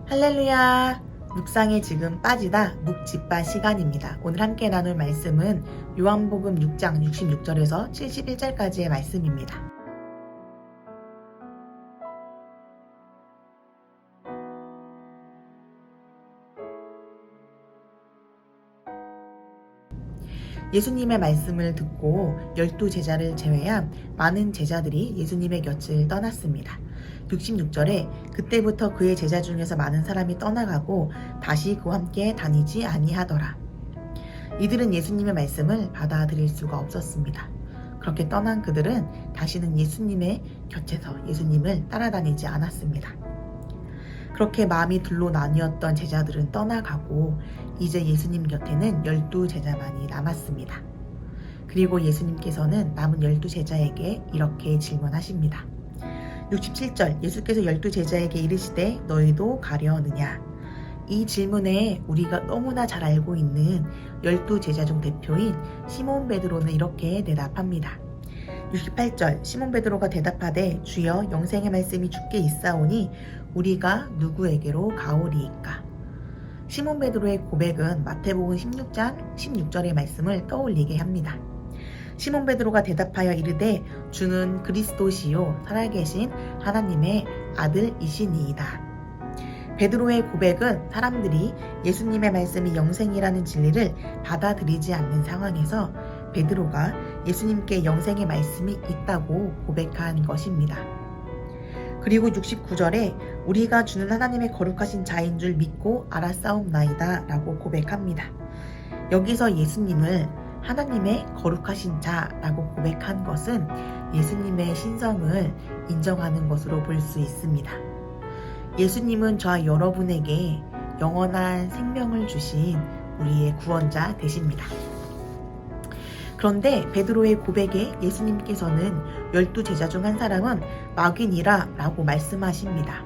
할렐루야! 묵상에 지금 빠지다 묵집바 시간입니다. 오늘 함께 나눌 말씀은 요한복음 6장 66절에서 71절까지의 말씀입니다. 예수님의 말씀을 듣고 12제자를 제외한 많은 제자들이 예수님의 곁을 떠났습니다. 66절에 그때부터 그의 제자 중에서 많은 사람이 떠나가고 다시 그와 함께 다니지 아니하더라. 이들은 예수님의 말씀을 받아들일 수가 없었습니다. 그렇게 떠난 그들은 다시는 예수님의 곁에서 예수님을 따라다니지 않았습니다. 그렇게 마음이 둘로 나뉘었던 제자들은 떠나가고 이제 예수님 곁에는 12제자만이 남았습니다. 그리고 예수님께서는 남은 12제자에게 이렇게 질문하십니다. 67절 예수께서 12제자에게 이르시되 너희도 가려느냐? 이 질문에 우리가 너무나 잘 알고 있는 12제자 중 대표인 시몬 베드로는 이렇게 대답합니다. 68절 시몬 베드로가 대답하되 주여 영생의 말씀이 주께 있사오니 우리가 누구에게로 가오리이까? 시몬 베드로의 고백은 마태복음 16장 16절의 말씀을 떠올리게 합니다. 시몬 베드로가 대답하여 이르되 주는 그리스도시요 살아계신 하나님의 아들이시니이다. 베드로의 고백은 사람들이 예수님의 말씀이 영생이라는 진리를 받아들이지 않는 상황에서 베드로가 예수님께 영생의 말씀이 있다고 고백한 것입니다. 그리고 69절에 우리가 주는 하나님의 거룩하신 자인 줄 믿고 알았사옵나이다 라고 고백합니다. 여기서 예수님을 하나님의 거룩하신 자라고 고백한 것은 예수님의 신성을 인정하는 것으로 볼 수 있습니다. 예수님은 저와 여러분에게 영원한 생명을 주신 우리의 구원자 되십니다. 그런데 베드로의 고백에 예수님께서는 12제자 중 한 사람은 마귀니라 라고 말씀하십니다.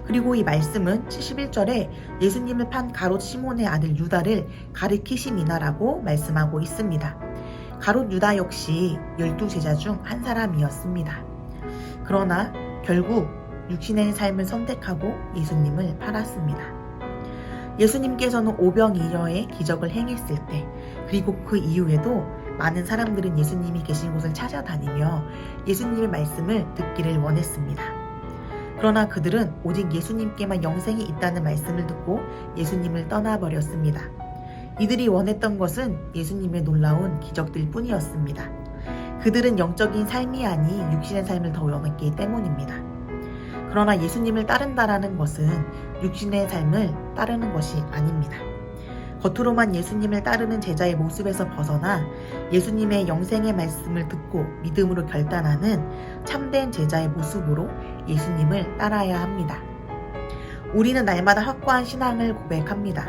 그리고 이 말씀은 71절에 예수님을 판 가롯 시몬의 아들 유다를 가리키심이나 라고 말씀하고 있습니다. 가롯 유다 역시 12제자 중 한 사람이었습니다. 그러나 결국 육신의 삶을 선택하고 예수님을 팔았습니다. 예수님께서는 오병이어의 기적을 행했을 때 그리고 그 이후에도 많은 사람들은 예수님이 계신 곳을 찾아다니며 예수님의 말씀을 듣기를 원했습니다. 그러나 그들은 오직 예수님께만 영생이 있다는 말씀을 듣고 예수님을 떠나버렸습니다. 이들이 원했던 것은 예수님의 놀라운 기적들 뿐이었습니다. 그들은 영적인 삶이 아닌 육신의 삶을 더 원했기 때문입니다. 그러나 예수님을 따른다라는 것은 육신의 삶을 따르는 것이 아닙니다. 겉으로만 예수님을 따르는 제자의 모습에서 벗어나 예수님의 영생의 말씀을 듣고 믿음으로 결단하는 참된 제자의 모습으로 예수님을 따라야 합니다. 우리는 날마다 확고한 신앙을 고백합니다.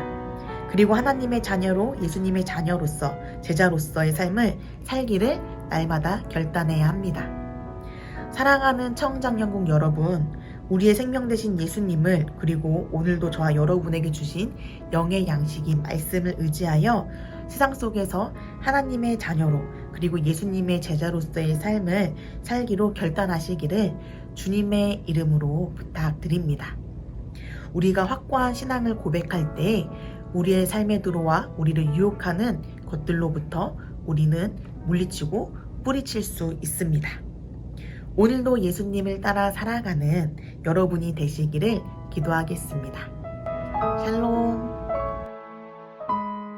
그리고 하나님의 자녀로 예수님의 자녀로서 제자로서의 삶을 살기를 날마다 결단해야 합니다. 사랑하는 청정영국 여러분, 우리의 생명 되신 예수님을 그리고 오늘도 저와 여러분에게 주신 영의 양식인 말씀을 의지하여 세상 속에서 하나님의 자녀로 그리고 예수님의 제자로서의 삶을 살기로 결단하시기를 주님의 이름으로 부탁드립니다. 우리가 확고한 신앙을 고백할 때 우리의 삶에 들어와 우리를 유혹하는 것들로부터 우리는 물리치고 뿌리칠 수 있습니다. 오늘도 예수님을 따라 살아가는 여러분이 되시기를 기도하겠습니다. 샬롬.